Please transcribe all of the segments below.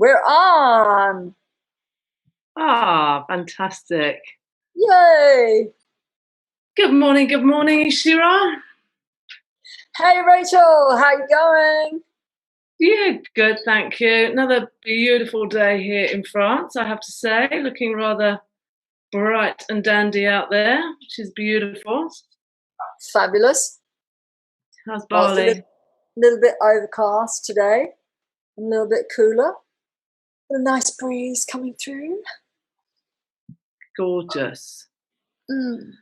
We're on! Ah, fantastic. Yay! Good morning, Eeshi-Ra. Hey Rachel, how you going? Yeah, good, thank you. Another beautiful day here in France, I have to say. Looking rather bright and dandy out there, which is beautiful. Fabulous. How's Well, it's a Bali? little bit overcast today, a little bit cooler. A nice breeze coming through. Gorgeous. Mm.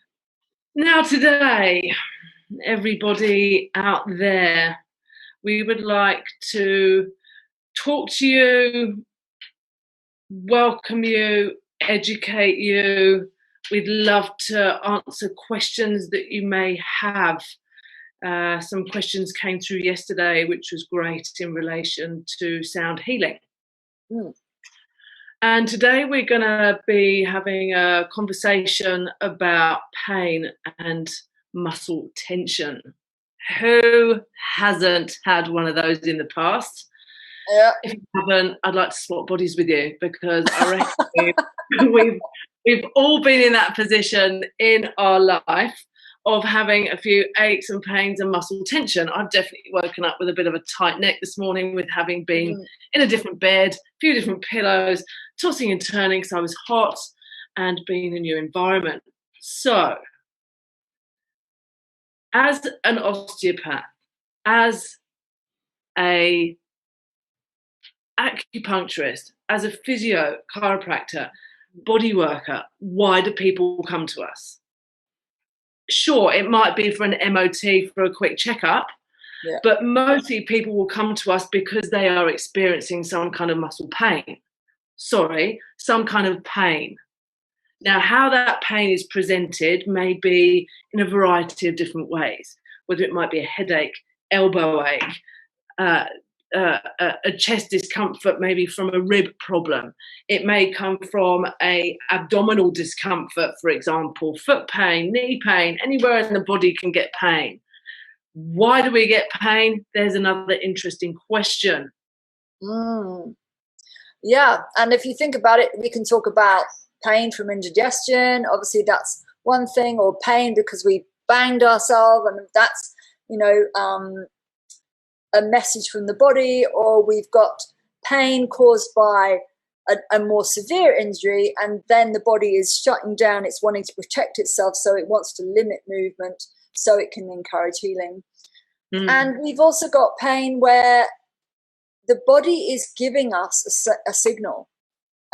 Now today, everybody out there, we would like to talk to you, welcome you, educate you. We'd love to answer questions that you may have. Some questions came through yesterday, which was great in relation to sound healing. Mm. And today we're going to be having a conversation about pain and muscle tension. Who hasn't had one of those in the past? Yeah. If you haven't, I'd like to swap bodies with you, because I reckon we've all been in that position in our life of having a few aches and pains and muscle tension. I've definitely woken up with a bit of a tight neck this morning, with having been in a different bed, a few different pillows, tossing and turning because I was hot and being in a new environment. So, as an osteopath, as a acupuncturist, as a physio, chiropractor, body worker, why do people come to us? Sure, it might be for an MOT, for a quick checkup, but mostly people will come to us because they are experiencing some kind of muscle pain. Some kind of pain. Now, how that pain is presented may be in a variety of different ways, whether it might be a headache, elbow ache, a chest discomfort, maybe from a rib problem. It may come from a abdominal discomfort, for example, foot pain, knee pain, anywhere in the body can get pain. Why do we get pain? There's another interesting question. Yeah, and if you think about it, we can talk about pain from indigestion. Obviously, that's one thing, or pain because we banged ourselves, and that's, a message from the body, or we've got pain caused by a more severe injury, and then the body is shutting down, it's wanting to protect itself, so it wants to limit movement so it can encourage healing. And we've also got pain where the body is giving us a signal.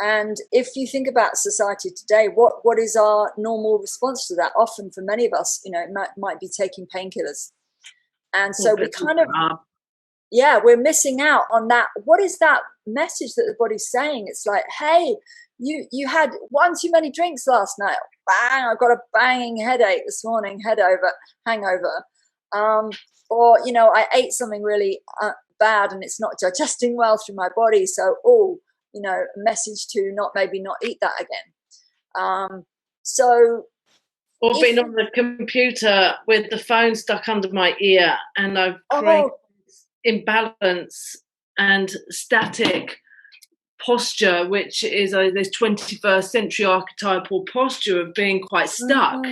And if you think about society today, what is our normal response to that? Often for many of us, it might be taking painkillers. And so we kind of, we're missing out on that. What is that message that the body's saying? It's like, hey, you had one too many drinks last night. Bang, I've got a banging headache this morning, hangover. Or, I ate something really bad and it's not digesting well through my body. So, a message to not eat that again. Or being on the computer with the phone stuck under my ear, and I've created imbalance and static posture, which is this 21st century archetypal posture of being quite stuck,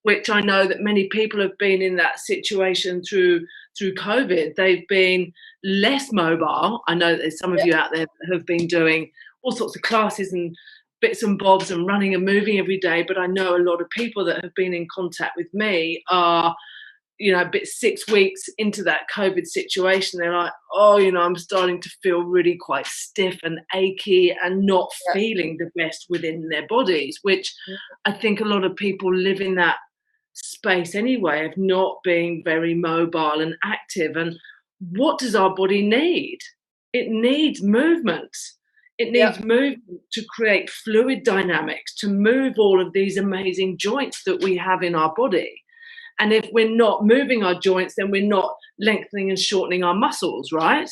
which I know that many people have been in that situation through COVID. They've been less mobile. I know that there's some of you out there that have been doing all sorts of classes and bits and bobs and running and moving every day, but I know a lot of people that have been in contact with me are, a bit 6 weeks into that COVID situation. They're like, I'm starting to feel really quite stiff and achy and not feeling the best within their bodies, which I think a lot of people live in that space anyway, of not being very mobile and active. And what does our body need? It needs movement. It needs movement to create fluid dynamics, to move all of these amazing joints that we have in our body. And if we're not moving our joints, then we're not lengthening and shortening our muscles, right?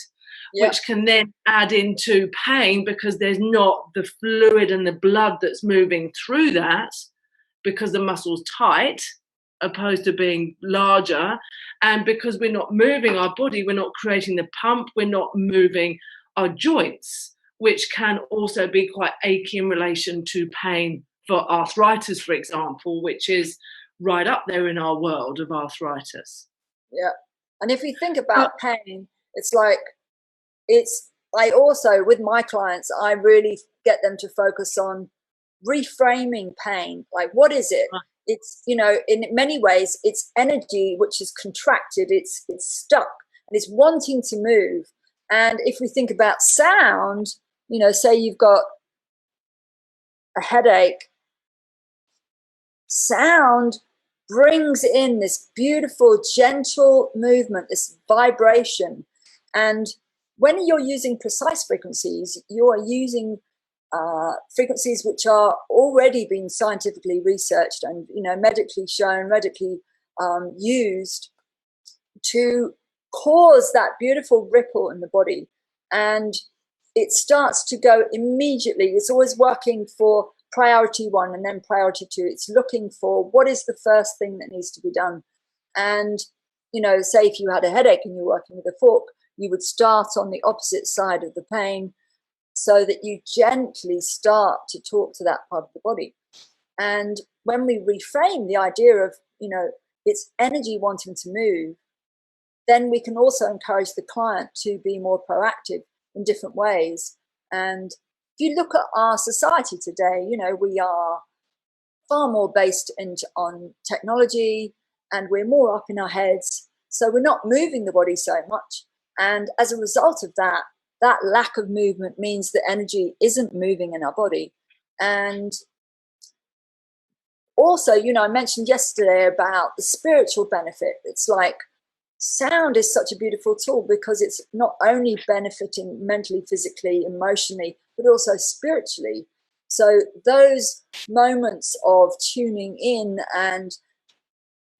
Which can then add into pain, because there's not the fluid and the blood that's moving through that, because the muscle's tight opposed to being larger. And because we're not moving our body, we're not creating the pump, we're not moving our joints, which can also be quite achy in relation to pain for arthritis, for example, which is right up there in our world of arthritis. Yeah. And if we think about pain, it's like, I also, with my clients, I really get them to focus on reframing pain. Like, what is it? It's, you know, in many ways, it's energy which is contracted, it's stuck, and it's wanting to move. And if we think about sound, you know, say you've got a headache, sound brings in this beautiful, gentle movement, this vibration. And when you're using precise frequencies, you are using frequencies which are already been scientifically researched and, you know, medically shown, medically used to cause that beautiful ripple in the body. And it starts to go immediately. It's always working for priority 1 and then priority 2. It's looking for what is the first thing that needs to be done. And, you know, say if you had a headache and you're working with a fork, you would start on the opposite side of the pain so that you gently start to talk to that part of the body. And when we reframe the idea of, you know, it's energy wanting to move, then we can also encourage the client to be more proactive in different ways. And if you look at our society today, you know, we are far more based on technology, and we're more up in our heads. So we're not moving the body so much. And as a result of that, that lack of movement means that energy isn't moving in our body. And also, you know, I mentioned yesterday about the spiritual benefit. It's like sound is such a beautiful tool because it's not only benefiting mentally, physically, emotionally, but also spiritually. So those moments of tuning in and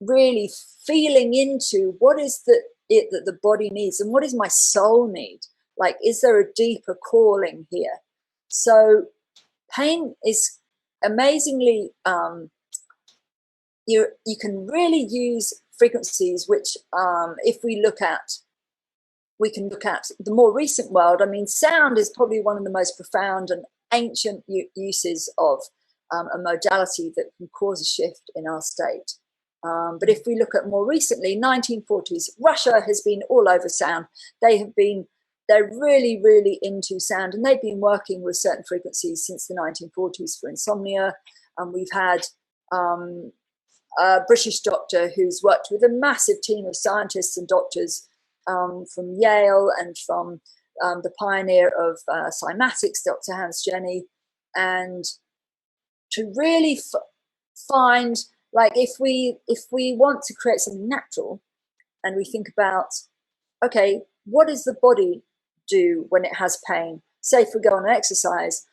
really feeling into what is it that the body needs and what does my soul need? Like, is there a deeper calling here? So pain is amazingly, you can really use frequencies which, if we look at, we can look at the more recent world. I mean, sound is probably one of the most profound and ancient uses of a modality that can cause a shift in our state. But if we look at more recently, 1940s, Russia has been all over sound. They're really, really into sound, and they've been working with certain frequencies since the 1940s for insomnia. We've had a British doctor who's worked with a massive team of scientists and doctors from Yale and from the pioneer of cymatics, Dr. Hans Jenny, and to really find, like, if we want to create something natural, and we think about, okay, what does the body do when it has pain? Say if we go on an exercise,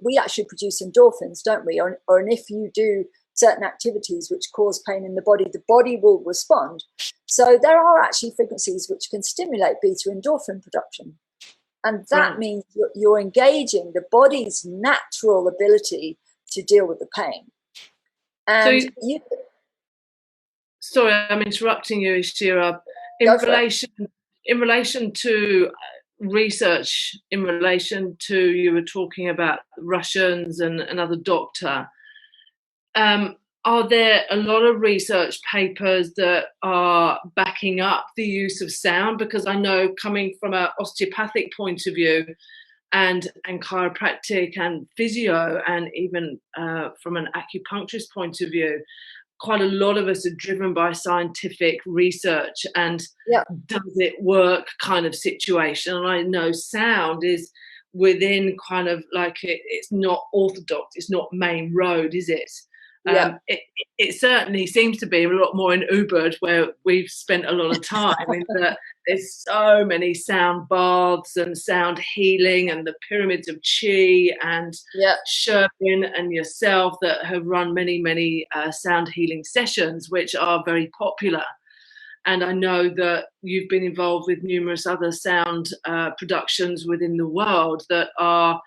we actually produce endorphins, don't we? Or if you do certain activities which cause pain in the body will respond. So there are actually frequencies which can stimulate beta endorphin production. And that means you're engaging the body's natural ability to deal with the pain. And so sorry, I'm interrupting you, Eeshi-Ra. In relation to research, in relation to, you were talking about Russians and another doctor, are there a lot of research papers that are backing up the use of sound? Because I know, coming from an osteopathic point of view and chiropractic and physio, and even from an acupuncturist point of view, quite a lot of us are driven by scientific research and does it work kind of situation. And I know sound is within kind of like, it's not orthodox, it's not main road, is it? It certainly seems to be a lot more in Ubud, where we've spent a lot of time. In that there's so many sound baths and sound healing, and the pyramids of chi, and Sherwin and yourself that have run many sound healing sessions, which are very popular. And I know that you've been involved with numerous other sound productions within the world that are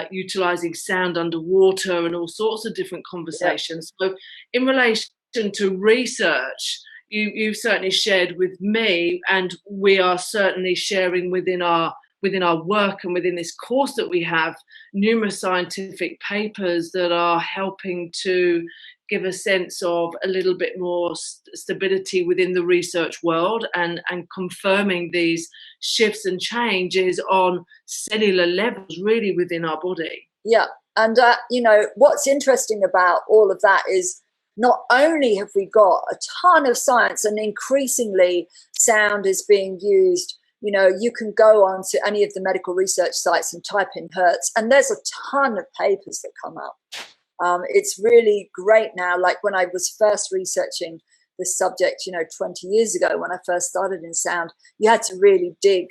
utilizing sound underwater and all sorts of different conversations. So in relation to research, you've certainly shared with me, and we are certainly sharing within our within our work and within this course that we have, numerous scientific papers that are helping to give a sense of a little bit more stability within the research world, and confirming these shifts and changes on cellular levels really within our body. Yeah. And, what's interesting about all of that is not only have we got a ton of science, and increasingly sound is being used. You can go on to any of the medical research sites and type in Hertz, and there's a ton of papers that come up. It's really great now. Like when I was first researching this subject, 20 years ago, when I first started in sound, you had to really dig,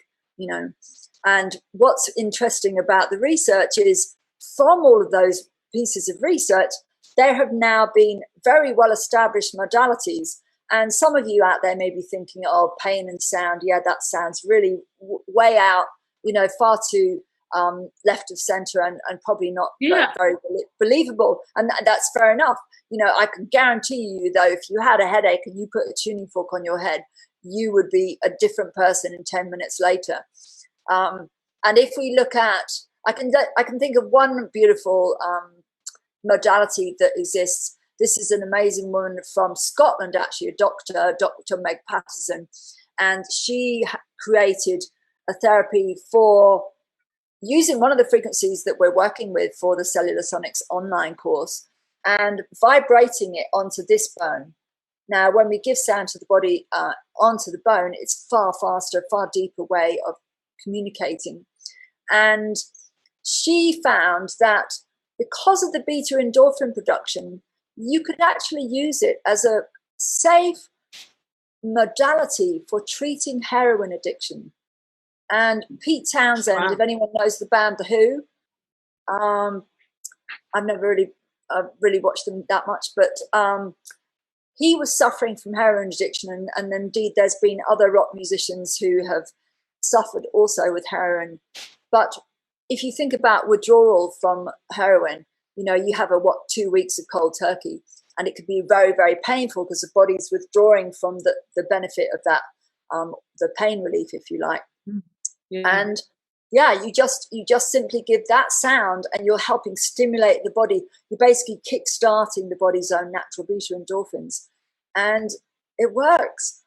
and what's interesting about the research is from all of those pieces of research, there have now been very well established modalities. And some of you out there may be thinking, oh, pain and sound, yeah, that sounds really way out, far too left of center, and probably not very believable. And that's fair enough. I can guarantee you, though, if you had a headache and you put a tuning fork on your head, you would be a different person in 10 minutes later. And if we look at, I can think of one beautiful modality that exists. This is an amazing woman from Scotland, actually, Dr. Meg Patterson, and she created a therapy for using one of the frequencies that we're working with for the Cellular Sonics online course, and vibrating it onto this bone. Now, when we give sound to the body onto the bone, it's far faster, far deeper way of communicating. And she found that because of the beta endorphin production, you could actually use it as a safe modality for treating heroin addiction. And Pete Townsend, if anyone knows the band The Who, I've never really watched them that much, but he was suffering from heroin addiction, and indeed there's been other rock musicians who have suffered also with heroin. But if you think about withdrawal from heroin, you have 2 weeks of cold turkey, and it could be very, very painful because the body's withdrawing from the benefit of that, the pain relief, if you like. Yeah. And you just simply give that sound, and you're helping stimulate the body. You're basically kick-starting the body's own natural beta endorphins, and it works,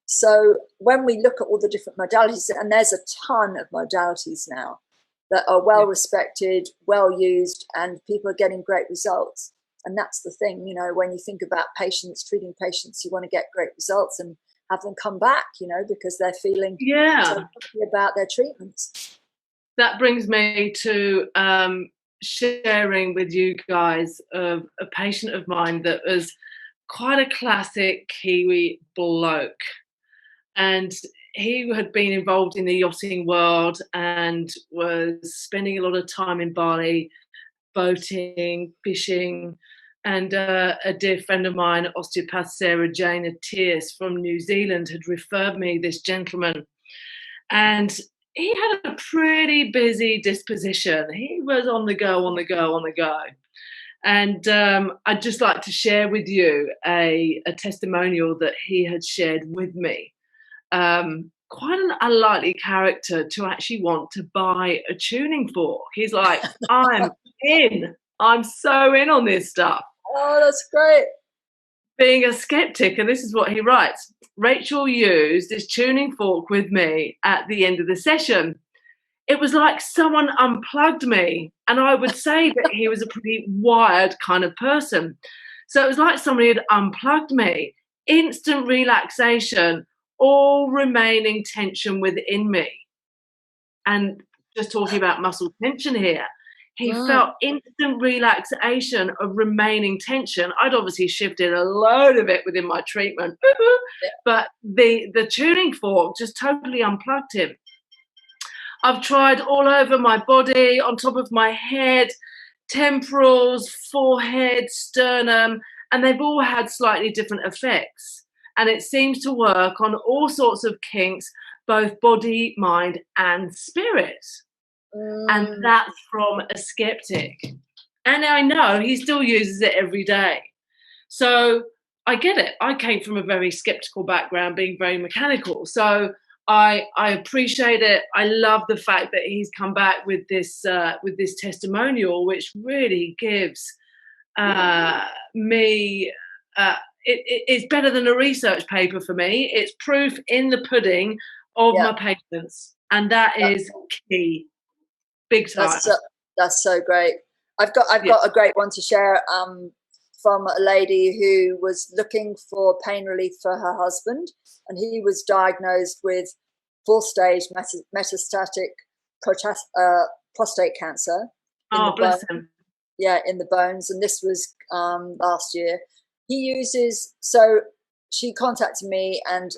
So when we look at all the different modalities, and there's a ton of modalities now that are well respected, well used, and people are getting great results. And that's the thing, when you think about treating patients, you want to get great results and have them come back, because they're feeling so happy about their treatments. That brings me to sharing with you guys of a patient of mine that was quite a classic Kiwi bloke. And he had been involved in the yachting world and was spending a lot of time in Bali, boating, fishing. And a dear friend of mine, osteopath Sarah Jane Atias from New Zealand, had referred me this gentleman. And he had a pretty busy disposition. He was on the go. And I'd just like to share with you a testimonial that he had shared with me. Quite an unlikely character to actually want to buy a tuning fork. He's like, I'm in. I'm so in on this stuff. Oh, that's great. Being a skeptic, and this is what he writes. Rachel used this tuning fork with me at the end of the session. It was like someone unplugged me, and I would say that he was a pretty wired kind of person. So it was like somebody had unplugged me. Instant relaxation, all remaining tension within me. And just talking about muscle tension here, he felt instant relaxation of remaining tension. I'd obviously shifted a load of it within my treatment, but the tuning fork just totally unplugged him. I've tried all over my body, on top of my head, temporals, forehead, sternum, and they've all had slightly different effects. And it seems to work on all sorts of kinks, both body, mind, and spirit. And that's from a skeptic. And I know he still uses it every day. So I get it. I came from a very skeptical background, being very mechanical. So I appreciate it. I love the fact that he's come back with this testimonial, which really gives me. It's better than a research paper for me. It's proof in the pudding of my patients, and that is key, big time. That's so great. I've got a great one to share from a lady who was looking for pain relief for her husband, and he was diagnosed with 4-stage metastatic prostate cancer. Bless him. Yeah, in the bones, and this was last year. He uses, so she contacted me, and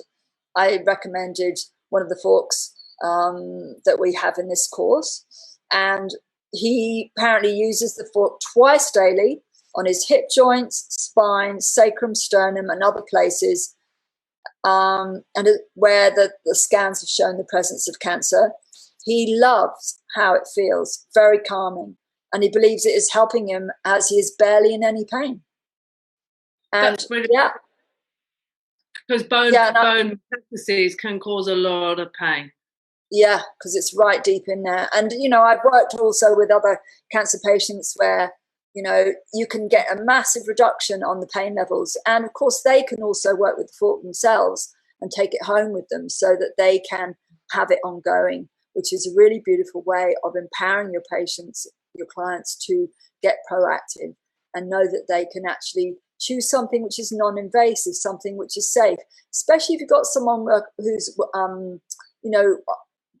I recommended one of the forks that we have in this course, and he apparently uses the fork twice daily on his hip joints, spine, sacrum, sternum, and other places, and where the scans have shown the presence of cancer. He loves how it feels, very calming, and he believes it is helping him as he is barely in any pain. And that's really because bone metastases can cause a lot of pain. Yeah, because it's right deep in there. And, you know, I've worked also with other cancer patients where, you know, you can get a massive reduction on the pain levels. And of course, they can also work with the fork themselves and take it home with them so that they can have it ongoing, which is a really beautiful way of empowering your patients, your clients, to get proactive and know that they can actually choose something which is non-invasive, something which is safe, especially if you've got someone who's, you know,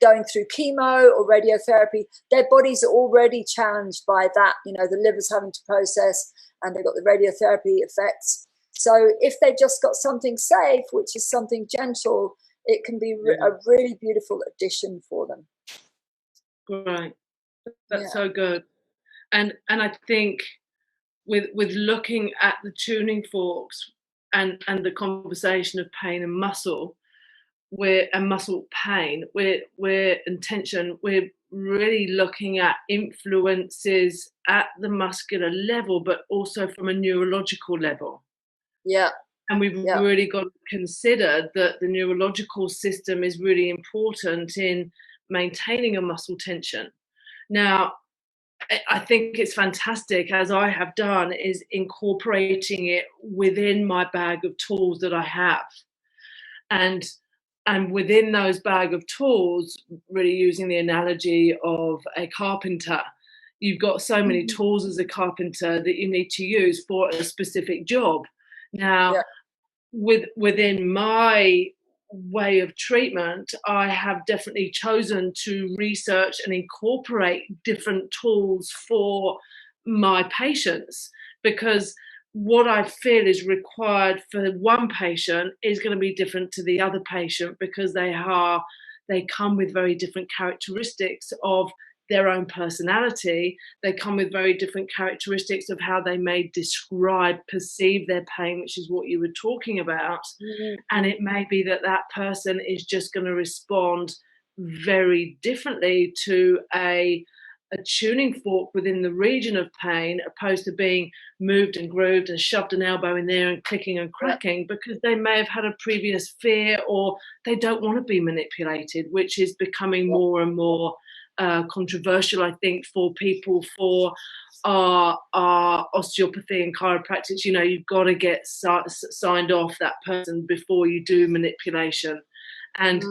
going through chemo or radiotherapy. Their bodies are already challenged by that. You know, the liver's having to process, and they've got the radiotherapy effects. So if they've just got something safe, which is something gentle, it can be a really beautiful addition for them. Right, that's so good. And I think with looking at the tuning forks and the conversation of pain and muscle, muscle pain, and tension, we're really looking at influences at the muscular level, but also from a neurological level. Yeah. And we've really got to consider that the neurological system is really important in maintaining a muscle tension. Now, I think it's fantastic, as I have done, is incorporating it within my bag of tools that I have. And within those bag of tools, really using the analogy of a carpenter, you've got so many tools as a carpenter that you need to use for a specific job. Now, within my way of treatment, I have definitely chosen to research and incorporate different tools for my patients, because what I feel is required for one patient is going to be different to the other patient, because they come with very different characteristics of their own personality. They come with very different characteristics of how they may perceive their pain, which is what you were talking about. And it may be that that person is just going to respond very differently to a tuning fork within the region of pain, opposed to being moved and grooved and shoved an elbow in there and clicking and cracking, because they may have had a previous fear, or they don't want to be manipulated, which is becoming more and more controversial, I think, for people for our osteopathy and chiropractic. You know, you've got to get signed off that person before you do manipulation. And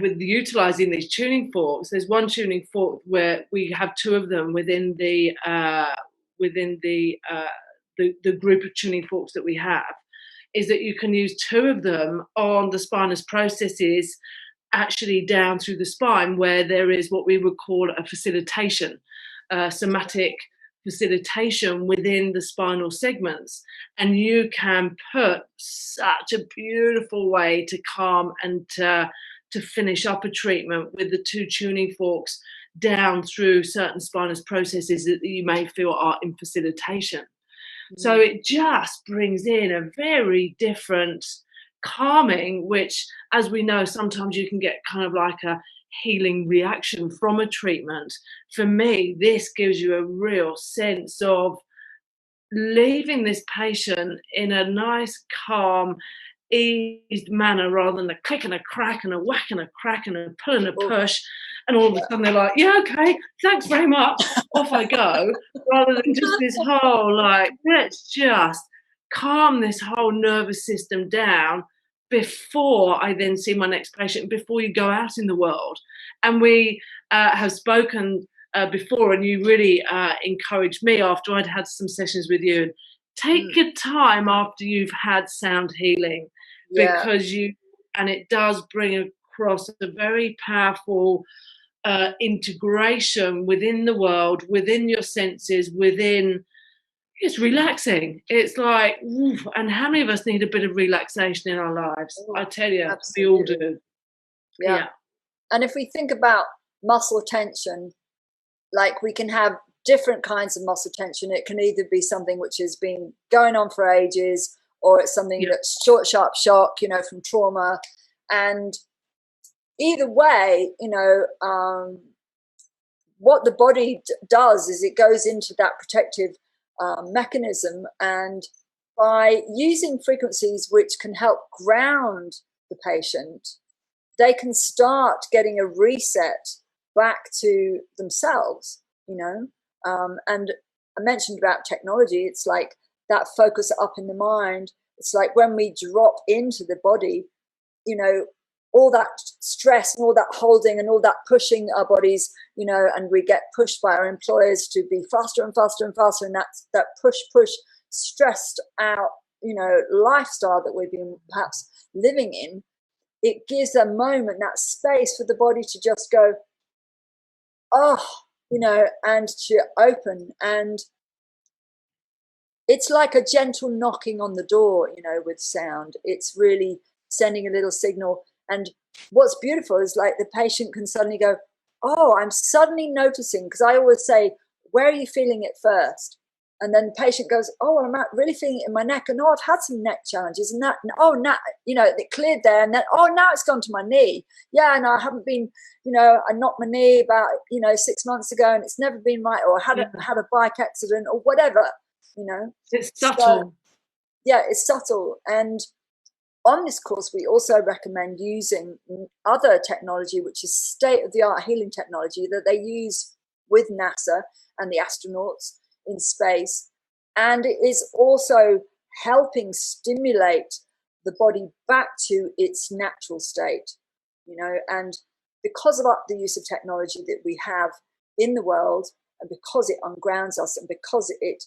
with utilizing these tuning forks, there's one tuning fork where we have two of them within the group of tuning forks that we have, is that you can use two of them on the spinous processes, actually down through the spine, where there is what we would call a facilitation, somatic facilitation within the spinal segments. And you can put such a beautiful way to calm and to finish up a treatment with the two tuning forks down through certain spinous processes that you may feel are in facilitation. So it just brings in a very different calming, which, as we know, sometimes you can get kind of like a healing reaction from a treatment. For me, this gives you a real sense of leaving this patient in a nice, calm, eased manner rather than a click and a crack and a whack and a crack and a pull and a push. And all of a sudden they're like, yeah, okay, thanks very much, off I go, rather than just this whole, like, let's just calm this whole nervous system down before I then see my next patient, before you go out in the world. And we have spoken before, and you really encouraged me after I'd had some sessions with you. Take your time after you've had sound healing, because it does bring across a very powerful integration within the world, within your senses, within. It's relaxing. It's like, oof, and how many of us need a bit of relaxation in our lives? I tell you, we all do. Yeah. And if we think about muscle tension, like we can have different kinds of muscle tension. It can either be something which has been going on for ages, or it's something that's short, sharp shock, from trauma. And either way, what the body does is it goes into that protective mechanism, and by using frequencies which can help ground the patient, they can start getting a reset back to themselves, and I mentioned about technology. It's like that focus up in the mind. It's like when we drop into the body, all that stress and all that holding and all that pushing our bodies, and we get pushed by our employers to be faster and faster and faster. And that push, stressed out, lifestyle that we've been perhaps living in. It gives a moment, that space for the body to just go, and to open. And it's like a gentle knocking on the door, with sound. It's really sending a little signal. And what's beautiful is like the patient can suddenly go, oh, I'm suddenly noticing, because I always say, where are you feeling it first? And then the patient goes, oh, well, I'm not really feeling it in my neck. And I've had some neck challenges, and now, it cleared there. And then, now it's gone to my knee. Yeah, and I haven't been, I knocked my knee about, 6 months ago, and it's never been right, or I had a bike accident or whatever, It's subtle. So, it's subtle. And on this course, we also recommend using other technology, which is state-of-the-art healing technology that they use with NASA and the astronauts in space. And it is also helping stimulate the body back to its natural state, and because of the use of technology that we have in the world, and because it ungrounds us, and because it,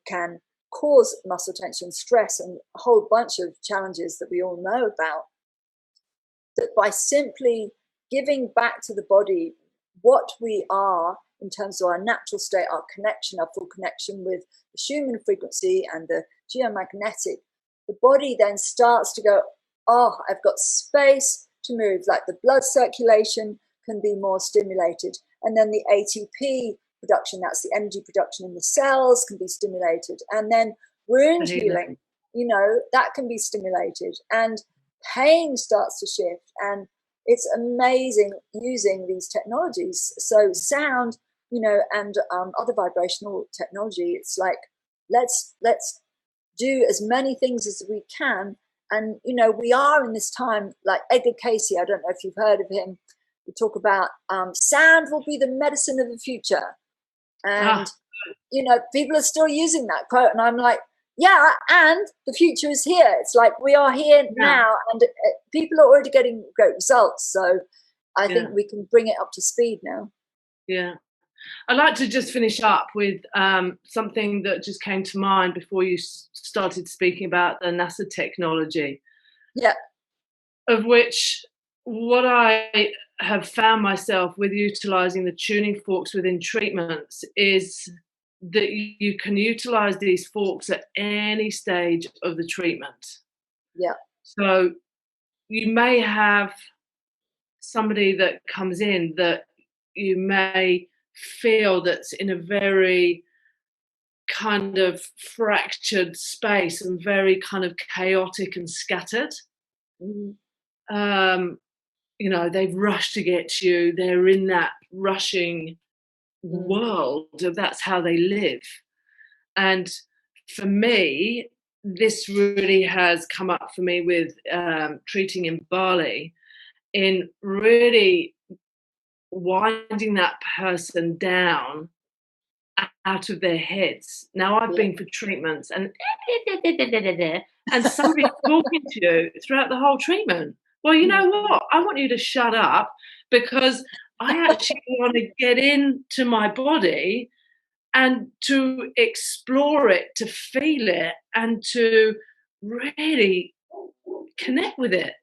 can cause muscle tension, stress, and a whole bunch of challenges that we all know about, that by simply giving back to the body what we are in terms of our natural state, our connection, our full connection with the Schumann frequency and the geomagnetic, the body then starts to go, oh, I've got space to move, like the blood circulation can be more stimulated. And then the ATP production, that's the energy production in the cells, can be stimulated. And then wound healing, that can be stimulated. And pain starts to shift. And it's amazing using these technologies. So sound, and other vibrational technology, it's like, let's do as many things as we can. And, we are in this time, like Edgar Casey, I don't know if you've heard of him. We talk about sound will be the medicine of the future. And, people are still using that quote. And I'm like, yeah, and the future is here. It's like we are here now, and people are already getting great results. So I think we can bring it up to speed now. Yeah. I'd like to just finish up with something that just came to mind before you started speaking about the NASA technology. Yeah. Of which, what I have found myself with utilising the tuning forks within treatments is that you can utilise these forks at any stage of the treatment. Yeah. So you may have somebody that comes in that you may feel that's in a very kind of fractured space and very kind of chaotic and scattered. Mm-hmm. They've rushed to get to you. They're in that rushing world. That's how they live. And for me, this really has come up for me with treating in Bali, in really winding that person down out of their heads. Now, I've been for treatments and somebody's talking to you throughout the whole treatment. Well, you know what? I want you to shut up, because I actually want to get into my body and to explore it, to feel it, and to really connect with it.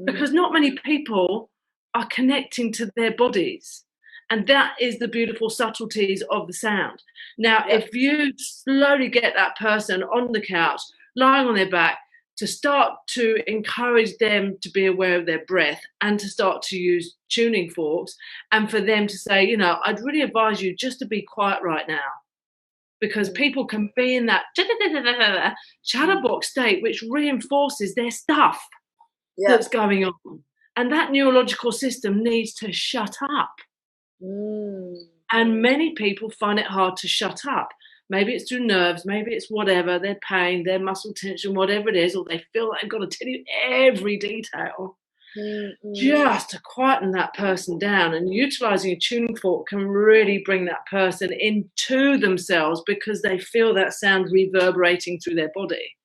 Because not many people are connecting to their bodies. And that is the beautiful subtleties of the sound. Now, if you slowly get that person on the couch, lying on their back, to start to encourage them to be aware of their breath and to start to use tuning forks, and for them to say, you know, I'd really advise you just to be quiet right now, because people can be in that chatterbox state, which reinforces their stuff that's going on. And that neurological system needs to shut up. And many people find it hard to shut up. Maybe it's through nerves, maybe it's whatever, their pain, their muscle tension, whatever it is, or they feel like they've got to tell you every detail just to quieten that person down. And utilizing a tuning fork can really bring that person into themselves, because they feel that sound reverberating through their body.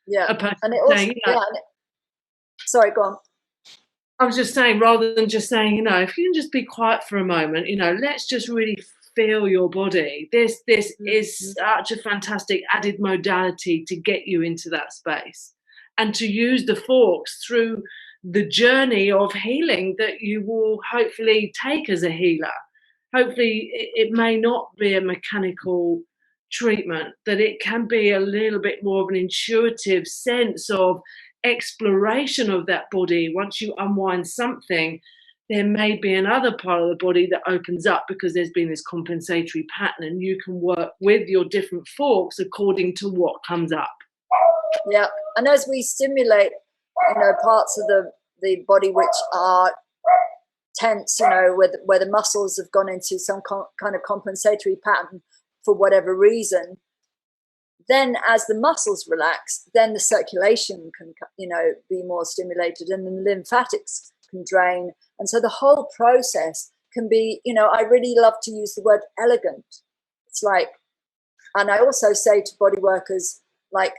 And it also, sorry, go on. I was just saying, rather than just saying, you know, if you can just be quiet for a moment, you know, let's just really feel your body. This is such a fantastic added modality to get you into that space, and to use the forks through the journey of healing that you will hopefully take as a healer. Hopefully it may not be a mechanical treatment, that it can be a little bit more of an intuitive sense of exploration of that body. Once you unwind something, there may be another part of the body that opens up, because there's been this compensatory pattern, and you can work with your different forks according to what comes up. Yeah, and as we stimulate, you know, parts of the body which are tense, you know, where the muscles have gone into some kind of compensatory pattern for whatever reason, then as the muscles relax, then the circulation can, you know, be more stimulated, and then the lymphatics can drain. And so the whole process can be, you know, I really love to use the word elegant. It's like, and I also say to body workers, like,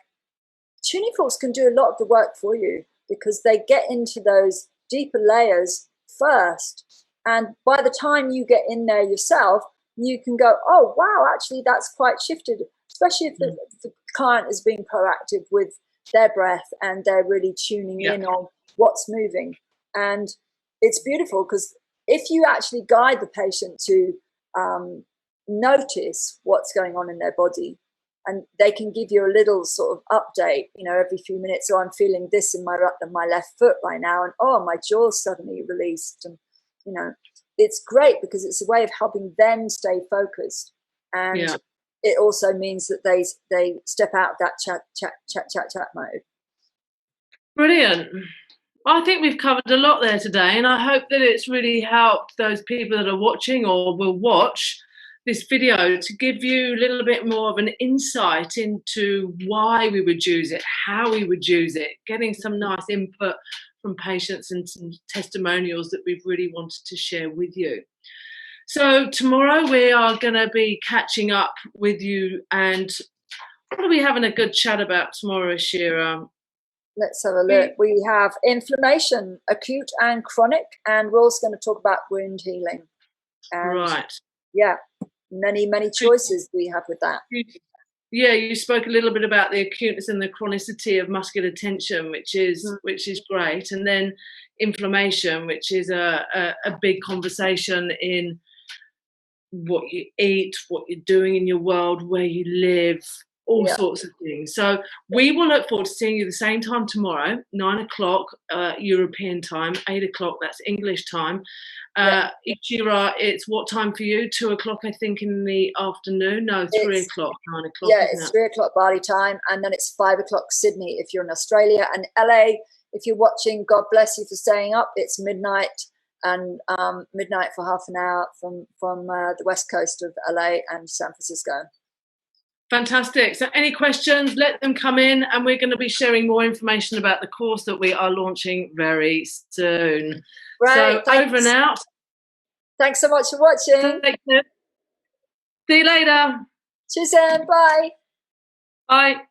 tuning forks can do a lot of the work for you, because they get into those deeper layers first. And by the time you get in there yourself, you can go, oh, wow, actually, that's quite shifted, especially if the client is being proactive with their breath and they're really tuning in on what's moving. And it's beautiful, because if you actually guide the patient to notice what's going on in their body, and they can give you a little sort of update, you know, every few minutes. So I'm feeling this in my left foot right now, and oh, my jaw's suddenly released, and you know, it's great, because it's a way of helping them stay focused. And it also means that they step out of that chat mode. Brilliant. Well, I think we've covered a lot there today, and I hope that it's really helped those people that are watching or will watch this video to give you a little bit more of an insight into why we would use it, how we would use it, getting some nice input from patients and some testimonials that we've really wanted to share with you. So tomorrow we are going to be catching up with you, and what are we having a good chat about tomorrow, Eeshi-Ra? Let's have a look. We have inflammation, acute and chronic, and we're also going to talk about wound healing. And right. Yeah, many choices we have with that. Yeah, you spoke a little bit about the acuteness and the chronicity of muscular tension, which is great, and then inflammation, which is a big conversation in what you eat, what you're doing in your world, where you live, all sorts of things. So we will look forward to seeing you the same time tomorrow, 9 o'clock European time, 8 o'clock, that's English time. Eeshi-Ra, it's what time for you? 2 o'clock, I think, in the afternoon? No, 3 o'clock, 9 o'clock. Yeah, it's 3 o'clock Bali time, and then it's 5 o'clock Sydney if you're in Australia. And LA, if you're watching, God bless you for staying up. It's midnight, and midnight for half an hour from the west coast of LA and San Francisco. Fantastic. So any questions, let them come in, and we're going to be sharing more information about the course that we are launching very soon. Right. So over and out. Thanks so much for watching. See you later. Cheers, and bye. Bye.